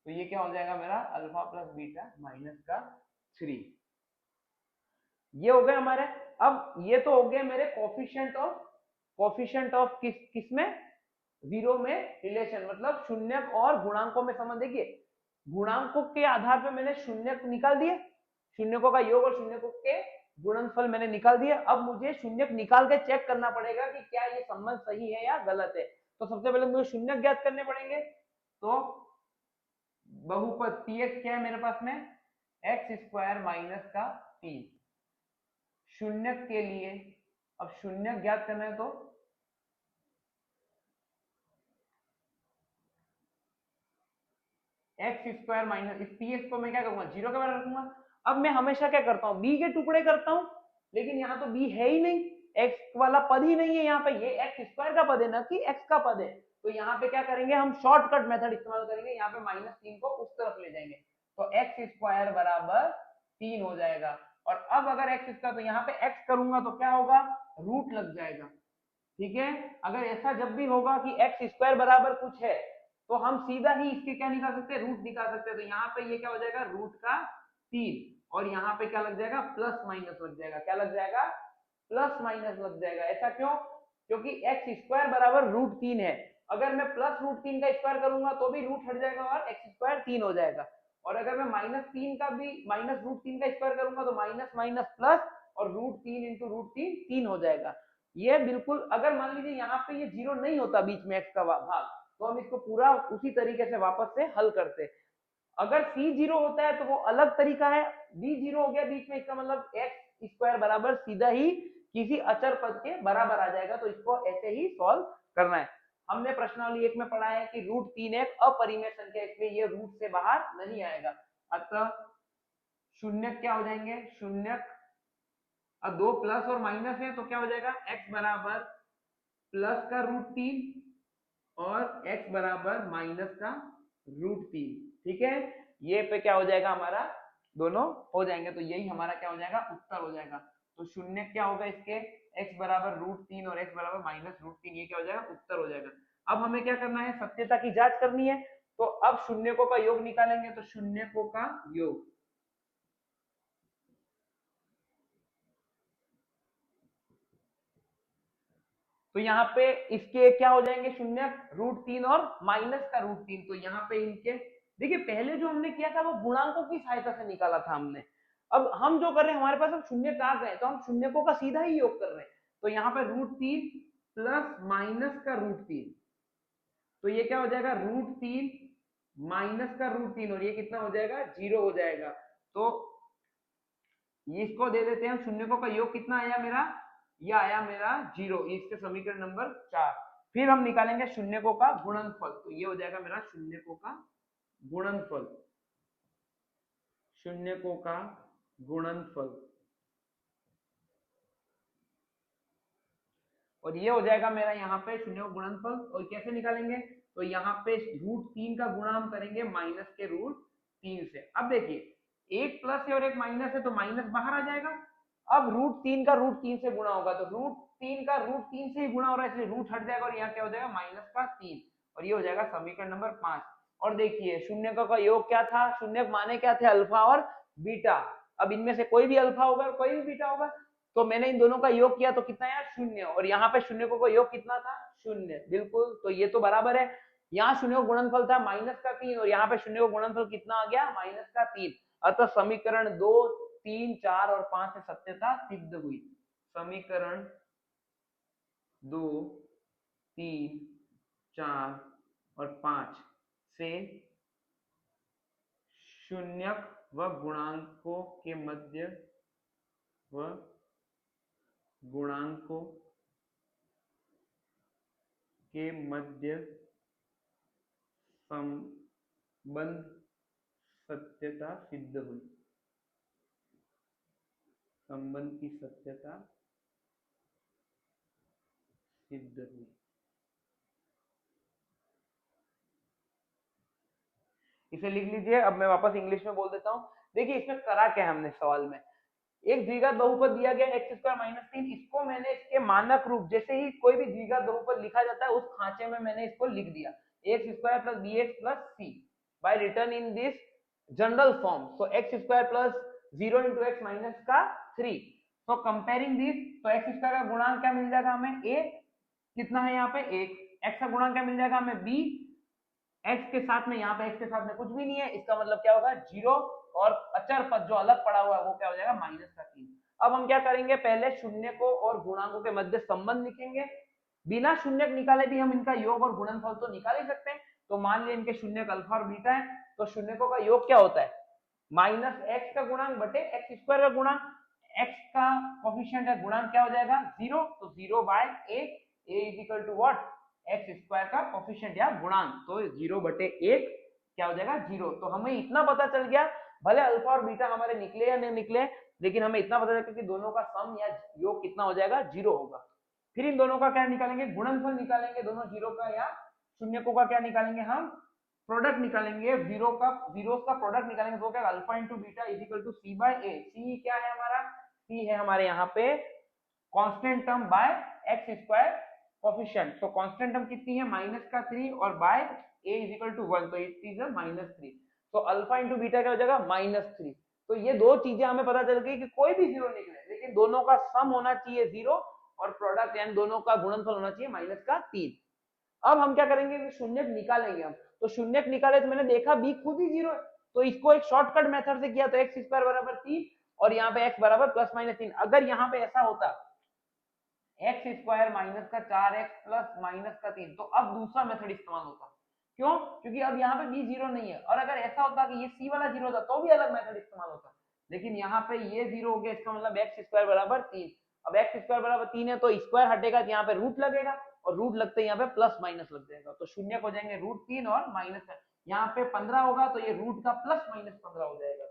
तो ये क्या हो जाएगा मेरा अल्फा प्लस बीटा -3। ये हो गए हमारे। अब ये तो हो गए मेरे कोफिशिएंट ऑफ किस में, जीरो में रिलेशन, मतलब शून्यक और गुणांकों में संबंध। देखिए गुणांकों के आधार पे मैंने शून्यक निकाल दिए, शून्यकों का योग और शून्यकों के गुणनफल मैंने निकाल दिए। अब मुझे शून्यक निकाल के चेक करना पड़ेगा कि क्या ये संबंध सही है या गलत है। तो सबसे पहले मुझे शून्यक ज्ञात करने पड़ेंगे। तो बहुपद px क्या है मेरे पास में, x² - 3। शून्यक के लिए अब शून्यक ज्ञात करना है तो x² - इस px को मैं क्या करूंगा, 0 के बराबर रखूंगा। अब मैं हमेशा क्या करता हूँ, b के टुकड़े करता हूँ, लेकिन यहाँ तो b है ही नहीं, x वाला पद ही नहीं है यहाँ पे, ये x² का पद है ना कि x का पद है। तो यहाँ पे क्या करेंगे, हम शॉर्टकट मेथड इस्तेमाल करेंगे, यहाँ पे -3 को उस तरफ ले जाएंगे, तो x² बराबर 3 हो जाएगा। और अब अगर x² तो यहाँ पे x करूंगा तो क्या होगा, रूट लग जाएगा। ठीक है, अगर ऐसा जब भी होगा कि x² बराबर कुछ है तो हम सीधा ही इसके क्या निकाल सकते हैं, रूट निकाल सकते हैं। तो यहाँ पे ये क्या हो जाएगा, √3, और यहाँ पे क्या लग जाएगा, प्लस माइनस लग जाएगा। क्या लग जाएगा, प्लस माइनस लग जाएगा। ऐसा क्यों, क्योंकि x² बराबर √3 है। अगर मैं प्लस √3 का स्क्वायर करूंगा तो भी रूट हट जाएगा और x² 3 हो जाएगा। और अगर मैं -3 का भी -√3 का स्क्वायर करूंगा तो माइनस माइनस प्लस, और √3 इंटू √3 3 हो जाएगा। ये बिल्कुल, अगर मान लीजिए यहाँ पे ये 0 नहीं होता बीच में x का भाग, तो हम इसको पूरा उसी तरीके से वापस से हल करते। अगर c 0 होता है तो वो अलग तरीका है, b 0 हो गया बीच में, इसका मतलब x² बराबर सीधा ही किसी अचर पद के बराबर आ जाएगा। तो इसको ऐसे ही सॉल्व करना है। हमने प्रश्नावली 1 में पढ़ा है कि √3 एक अपरिमेय संख्या, इसलिए ये रूट से बाहर नहीं आएगा। अतः शून्यक क्या हो जाएंगे, शून्यक, अब 2 प्लस और माइनस है तो क्या हो जाएगा, x बराबर प्लस का √3 और x बराबर माइनस का √3। ठीक है, ये पे क्या हो जाएगा, हमारा दोनों हो जाएंगे। तो यही हमारा क्या हो जाएगा, उत्तर हो जाएगा। तो शून्य क्या होगा इसके, x बराबर √3 और x बराबर -√3, ये क्या हो जाएगा, उत्तर हो जाएगा। अब हमें क्या करना है, सत्यता की जांच करनी है। तो अब शून्यकों का योग निकालेंगे। तो शून्यकों का योग, तो यहाँ पे इसके क्या हो जाएंगे, शून्य √3 और माइनस का √3। तो यहाँ पे इनके देखिए, पहले जो हमने किया था वो गुणांकों की सहायता से निकाला था हमने। अब हम जो कर रहे हैं, हमारे पास अब शून्य आ गए, तो हम शून्यकों का सीधा ही योग कर रहे हैं। तो यहाँ पे √3 प्लस माइनस का √3, तो ये क्या हो जाएगा, √3 माइनस का √3, और ये कितना हो जाएगा, 0 हो जाएगा। तो इसको दे देते हैं हम, शून्यकों का योग कितना आया मेरा, ये आया मेरा 0, इसके समीकरण नंबर 4। फिर हम निकालेंगे शून्यकों का गुणनफल। तो ये हो जाएगा मेरा शून्यकों का गुणनफल, शून्यकों का गुणनफल, और ये हो जाएगा मेरा यहाँ पे शून्य का गुणनफल। और कैसे निकालेंगे, तो यहाँ पे √3 का गुणा हम करेंगे माइनस के √3 से। अब देखिए, एक प्लस है और एक माइनस है, तो माइनस बाहर आ जाएगा। अब √3 का √3 से गुणा होगा, तो √3 का √3 से ही गुणा हो रहा है, इसलिए रूट हट जाएगा और यहाँ क्या हो जाएगा, -3, और ये हो जाएगा समीकरण नंबर 5। और देखिए शून्यकों का योग क्या था, शून्यक माने क्या थे, अल्फा और बीटा। अब इनमें से कोई भी अल्फा होगा और कोई भी बीटा होगा, तो मैंने इन दोनों का योग किया तो कितना आया, 0, और यहाँ पे शून्यकों का योग कितना था, 0, बिल्कुल। तो ये तो बराबर है। यहाँ शून्य का गुणनफल था -3, और यहाँ पे शून्य का गुणनफल कितना आ गया, -3। अतः समीकरण 2, 3, 4 और 5 से सत्यता सिद्ध हुई। समीकरण 2, 3, 4 और 5 से शून्यक व गुणांकों के मध्य व गुणांकों के मध्य संबंध सत्यता सिद्ध हुई, संबंध की सत्यता सिद्ध हुई। इसे लिख लीजिए। अब मैं वापस इंग्लिश में बोल देता हूँ। देखिए इसमें करा क्या है हमने सवाल में, एक द्विघात बहुपद दिया गया एक्स स्क्वायर माइनस 3, इसको मैंने इसके मानक रूप, जैसे ही कोई भी द्विघात बहुपद लिखा जाता है उस खांचे में मैंने इसको लिख दिया, x square plus b x plus c by return in this general form. So x square plus 0 into x minus का 3। सो कंपेयरिंग दिस, तो एक्स स्क्वायर का गुणांक क्या मिल जाएगा हमें, ए कितना है यहाँ पे 1, एक्स का गुणांक क्या मिल जाएगा हमें बी, एक्स के साथ में, यहाँ पे एक्स के साथ में कुछ भी नहीं है, इसका मतलब क्या होगा 0, और अचर पद जो अलग पड़ा हुआ है वो क्या हो जाएगा माइनस का 3। अब हम क्या करेंगे, पहले शून्य को और गुणांकों के मध्य संबंध लिखेंगे, बिना शून्य निकाले भी हम इनका योग और गुणनफल तो निकाल ही सकते हैं। तो मान लिया इनके शून्य अल्फा और बीटा है, तो शून्यकों का योग क्या होता है, माइनस एक्स का गुणांक बटे एक्स स्क्वायर का गुणांक, एक्स का कोफिशिएंट है गुणांक क्या हो जाएगा 0, तो 0 by a is equal to what, x square का कोफिशिएंट या गुणांक, तो 0 बटे 1 क्या हो जाएगा 0। तो हमें इतना पता चल गया, भले अल्फा और बीटा हमारे निकले या नहीं निकले, लेकिन हमें इतना पता चला कि दोनों का सम या योग कितना हो जाएगा 0 होगा। फिर इन दोनों का क्या निकालेंगे, गुणनफल निकालेंगे, दोनों जीरो का या शून्यकों का क्या निकालेंगे हम, प्रोडक्ट निकालेंगे, जीरोस का प्रोडक्ट निकालेंगे, तो क्या alpha into beta is equal to c by a. C क्या है हमारा, सी है हमारे यहाँ पे constant term by x square coefficient. तो कांस्टेंट टर्म कितनी है माइनस का 3 और by a is equal to 1, तो इट इज माइनस 3। तो अल्फा इंटू बीटा क्या हो जाएगा माइनस 3। तो ये दो चीजें हमें पता चल गई कि कोई भी जीरो निकले, लेकिन दोनों का सम होना चाहिए 0 और प्रोडक्ट यानी दोनों का गुणनफल होना चाहिए माइनस का 3। अब हम क्या करेंगे, शून्य निकालेंगे हम, तो शून्य निकाले तो मैंने देखा बी खुद ही 0 है, तो इसको एक शॉर्टकट मेथड से किया, तो एक्स स्क्वायर बराबर 3 और यहाँ पे एक्स बराबर प्लस माइनस 3। अगर यहाँ पे ऐसा होता एक्स स्क्वायर माइनस का 4x प्लस माइनस का 3, तो अब दूसरा मेथड इस्तेमाल होता। क्यों, क्योंकि अब यहाँ पे b 0 नहीं है, और अगर ऐसा होता कि ये c वाला 0 होता तो भी अलग मेथड इस्तेमाल होता, लेकिन यहाँ पे ये 0 हो गया, इसका मतलब एक्स स्क्वायर बराबर 3। अब एक्स स्क्वायर बराबर 3 है तो स्क्वायर हटेगा तो यहाँ पे रूट लगेगा, और रूट लगते यहाँ पे प्लस माइनस लग जाएगा, तो शून्य हो जाएंगे √3 और माइनस, यहाँ पे 15 होगा तो ये रूट का प्लस माइनस 15 हो जाएगा।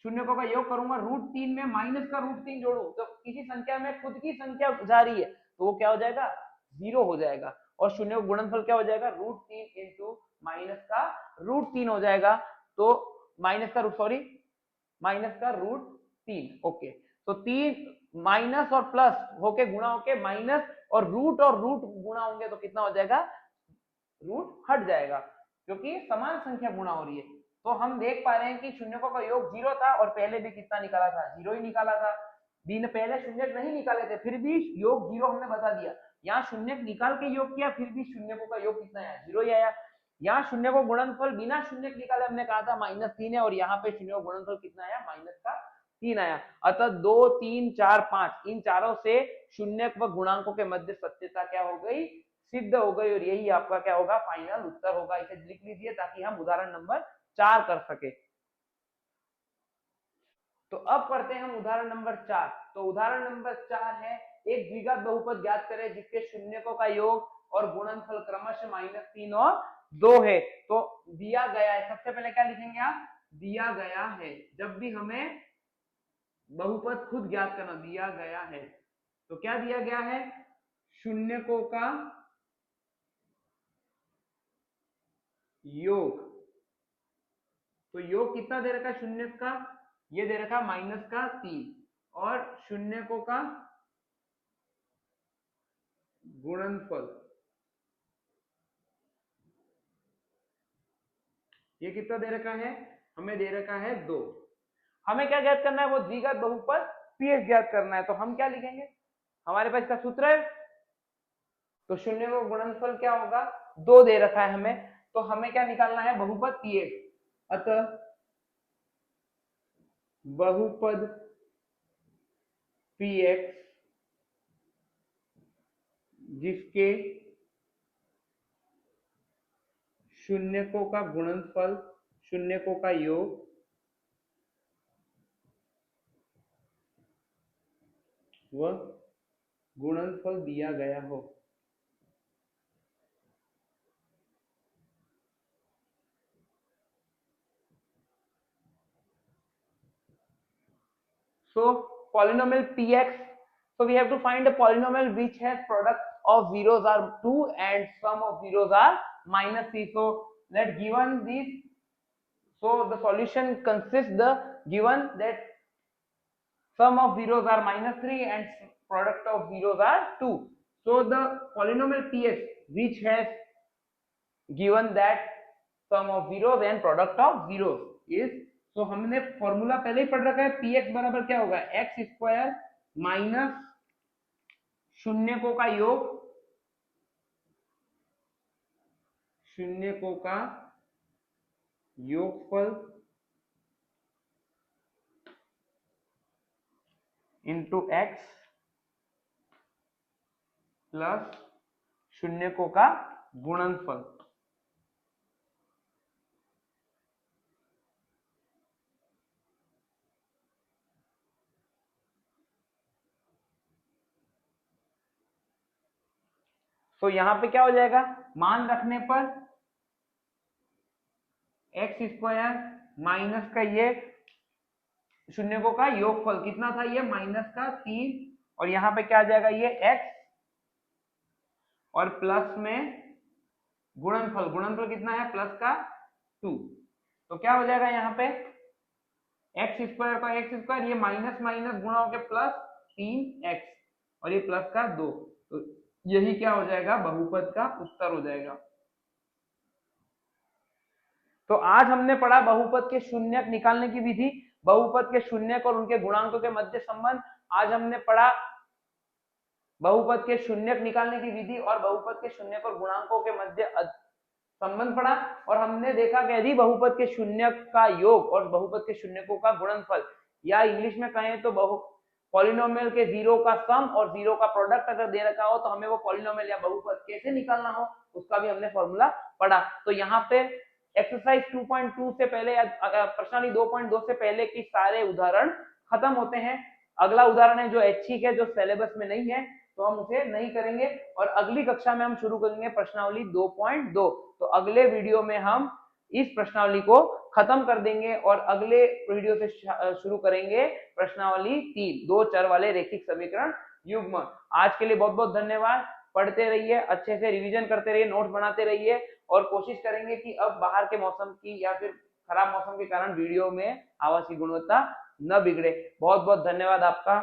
शून्यकों का योग करूंगा, √3 में माइनस का √3 जोड़ू, तो किसी संख्या में खुद की संख्या जा रही है तो वो क्या हो जाएगा 0 हो जाएगा, और शून्य का गुणनफल क्या हो जाएगा √3 इंटू माइनस का √3 हो जाएगा, तो माइनस का √3। ओके, तो 3 माइनस और प्लस होके गुणा होके माइनस, और रूट गुणा होंगे तो कितना हो जाएगा, रूट हट जाएगा, क्योंकि समान संख्या गुणा हो रही है। तो हम देख पा रहे हैं कि शून्यकों का योग 0 था, और पहले भी कितना निकाला था 0 ही निकाला था। बी ने पहले शून्य नहीं निकाले थे, फिर भी योग 0 हमने बता दिया। यहाँ शून्य निकाल के योग किया, फिर भी शून्यकों का योग कितना आया 0 ही आया। यहाँ शून्य को गुणनफल बिना शून्य निकाले हमने कहा था -3 है, और यहाँ पे शून्य को गुणनफल कितना आया माइनस का 3 आया। अतः 2 3 4 5 इन चारों से शून्य व गुणांकों के मध्य सत्यता क्या हो गई, सिद्ध हो गई, और यही आपका क्या होगा फाइनल उत्तर होगा। इसे लिख लीजिए ताकि हम उदाहरण नंबर 4 कर सके। तो अब करते हैं हम उदाहरण नंबर 4। तो उदाहरण नंबर 4 है, एक द्विघात बहुपद ज्ञात करें जिसके शून्यकों का योग और गुणनफल क्रमशः -3 और 2 है। तो दिया गया है, सबसे पहले क्या लिखेंगे आप, दिया गया है। जब भी हमें बहुपद खुद ज्ञात करना, दिया गया है, तो क्या दिया गया है, शून्यकों का योग, तो योग कितना दे रखा है शून्य का, ये दे रखा -3, और शून्यकों का गुणनफल ये कितना दे रखा है, हमें दे रखा है 2। हमें क्या ज्ञात करना है, वो द्विघात बहुपद पीएस ज्ञात करना है। तो हम क्या लिखेंगे, हमारे पास इसका सूत्र है, तो शून्य का गुणनफल क्या होगा 2 दे रखा है हमें, तो हमें क्या निकालना है बहुपद पीएक्स। अतः बहुपद पीएक्स जिसके शून्यकों का गुणनफल शून्यकों का योग व गुणनफल दिया गया हो। So polynomial px, so we have to find a polynomial which has product of zeros are 2 and sum of zeros are -3. So let given this So the solution consists the given that sum of zeros are -3 and product of zeros are 2. So the polynomial Px which has given that sum of zeros and product of zeros is, so हमने formula पहले ही पढ़ रखा है, Px बराबर क्या होगा, x square minus शून्यकों का योग, शून्यकों का योगफल इंटू एक्स प्लस शून्यकों का गुणनफल। तो यहां पे क्या हो जाएगा, मान रखने पर एक्स स्क्वायर माइनस का ये शून्यकों का योगफल कितना था, ये माइनस का 3, और यहाँ पे क्या आ जाएगा, ये x और प्लस में गुणनफल, गुणनफल कितना है, प्लस का 2। तो क्या हो जाएगा यहाँ पे एक्स स्क्वायर का एक्स स्क्वायर, ये माइनस माइनस गुणा होकर प्लस 3x और ये प्लस का 2। तो यही क्या हो जाएगा, बहुपद का उत्तर हो जाएगा। तो आज हमने पढ़ा बहुपद के शून्यक निकालने की विधि, बहुपद के शून्यक और उनके गुणांकों के मध्य संबंध। आज हमने पढ़ा बहुपद के शून्यक निकालने की विधि और बहुपद के शून्यक और गुणांकों के मध्य संबंध पढ़ा, और हमने देखा कि यदि बहुपद के शून्यक का योग और बहुपद के शून्यकों का गुणनफल, या इंग्लिश में कहें तो पॉलिनोमियल के जीरो का सम और जीरो का प्रोडक्ट अगर दे रखा हो तो हमें वो पॉलिनोमियल या बहुपद कैसे निकालना हो उसका भी हमने फॉर्मूला पढ़ा। तो यहाँ पे एक्सरसाइज 2.2 से पहले या प्रश्नावली 2.2 से पहले की सारे उदाहरण खत्म होते हैं। अगला उदाहरण है जो ऐच्छिक है, जो सिलेबस में नहीं है, तो हम उसे नहीं करेंगे, और अगली कक्षा में हम शुरू करेंगे प्रश्नावली 2.2। तो अगले वीडियो में हम इस प्रश्नावली को खत्म कर देंगे और अगले वीडियो से शुरू करेंगे प्रश्नावली 3, 2 चर वाले रैखिक समीकरण युग्म। आज के लिए बहुत बहुत धन्यवाद। पढ़ते रहिए, अच्छे से रिवीजन करते रहिए, नोट्स बनाते रहिए, और कोशिश करेंगे कि अब बाहर के मौसम की या फिर खराब मौसम के कारण वीडियो में आवाज की गुणवत्ता न बिगड़े। बहुत बहुत धन्यवाद आपका।